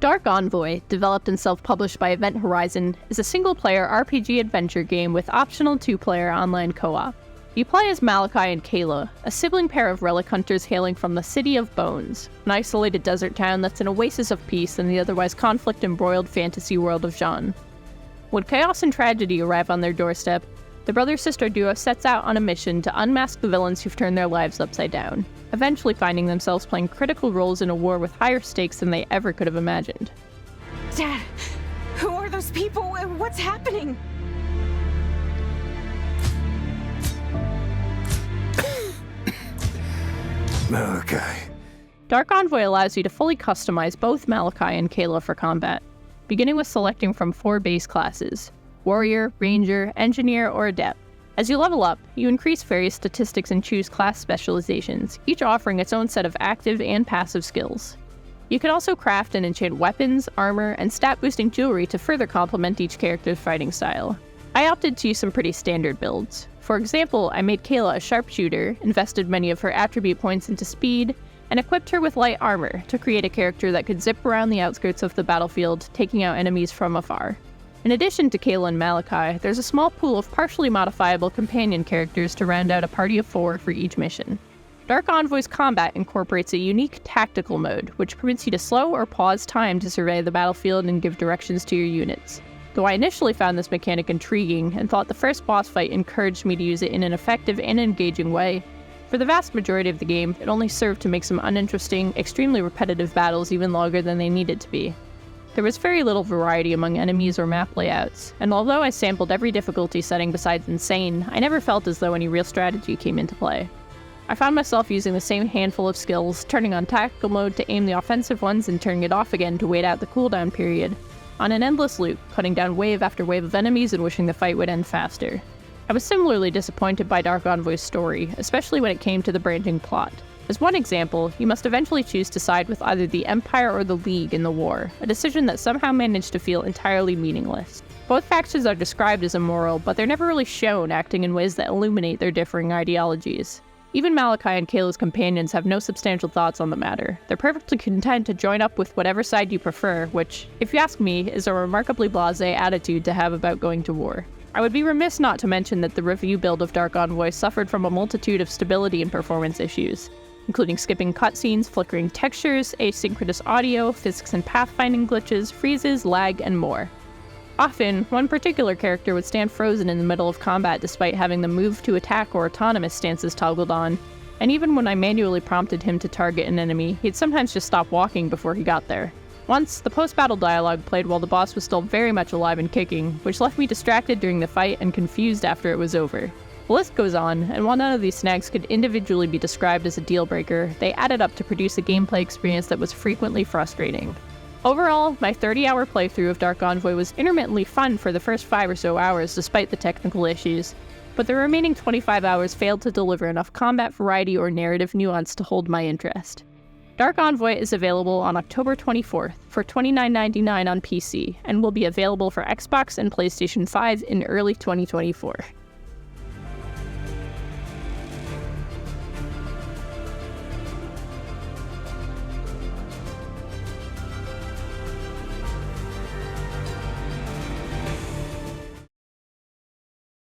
Dark Envoy, developed and self-published by Event Horizon, is a single-player RPG adventure game with optional two-player online co-op. You play as Malachi and Kayla, a sibling pair of relic hunters hailing from the City of Bones, an isolated desert town that's an oasis of peace in the otherwise conflict-embroiled fantasy world of Jean. When chaos and tragedy arrive on their doorstep, the brother-sister duo sets out on a mission to unmask the villains who've turned their lives upside down, eventually finding themselves playing critical roles in a war with higher stakes than they ever could have imagined. Dad, who are those people? What's happening? Malachi. Dark Envoy allows you to fully customize both Malachi and Kayla for combat, beginning with selecting from 4 base classes: Warrior, Ranger, Engineer, or Adept. As you level up, you increase various statistics and choose class specializations, each offering its own set of active and passive skills. You can also craft and enchant weapons, armor, and stat-boosting jewelry to further complement each character's fighting style. I opted to use some pretty standard builds. For example, I made Kayla a sharpshooter, invested many of her attribute points into speed, and equipped her with light armor to create a character that could zip around the outskirts of the battlefield, taking out enemies from afar. In addition to Kayla and Malachi, there's a small pool of partially modifiable companion characters to round out a party of 4 for each mission. Dark Envoy's combat incorporates a unique tactical mode, which permits you to slow or pause time to survey the battlefield and give directions to your units. Though I initially found this mechanic intriguing and thought the first boss fight encouraged me to use it in an effective and engaging way, for the vast majority of the game, it only served to make some uninteresting, extremely repetitive battles even longer than they needed to be. There was very little variety among enemies or map layouts, and although I sampled every difficulty setting besides Insane, I never felt as though any real strategy came into play. I found myself using the same handful of skills, turning on tactical mode to aim the offensive ones and turning it off again to wait out the cooldown period, on an endless loop, cutting down wave after wave of enemies and wishing the fight would end faster. I was similarly disappointed by Dark Envoy's story, especially when it came to the branching plot. As one example, you must eventually choose to side with either the Empire or the League in the war, a decision that somehow managed to feel entirely meaningless. Both factions are described as immoral, but they're never really shown acting in ways that illuminate their differing ideologies. Even Malachi and Kayla's companions have no substantial thoughts on the matter. They're perfectly content to join up with whatever side you prefer, which, if you ask me, is a remarkably blasé attitude to have about going to war. I would be remiss not to mention that the review build of Dark Envoy suffered from a multitude of stability and performance issues, including skipping cutscenes, flickering textures, asynchronous audio, physics and pathfinding glitches, freezes, lag, and more. Often, one particular character would stand frozen in the middle of combat despite having the move to attack or autonomous stances toggled on, and even when I manually prompted him to target an enemy, he'd sometimes just stop walking before he got there. Once, the post-battle dialogue played while the boss was still very much alive and kicking, which left me distracted during the fight and confused after it was over. The list goes on, and while none of these snags could individually be described as a deal-breaker, they added up to produce a gameplay experience that was frequently frustrating. Overall, my 30-hour playthrough of Dark Envoy was intermittently fun for the first 5 or so hours despite the technical issues, but the remaining 25 hours failed to deliver enough combat variety or narrative nuance to hold my interest. Dark Envoy is available on October 24th for $29.99 on PC, and will be available for Xbox and PlayStation 5 in early 2024.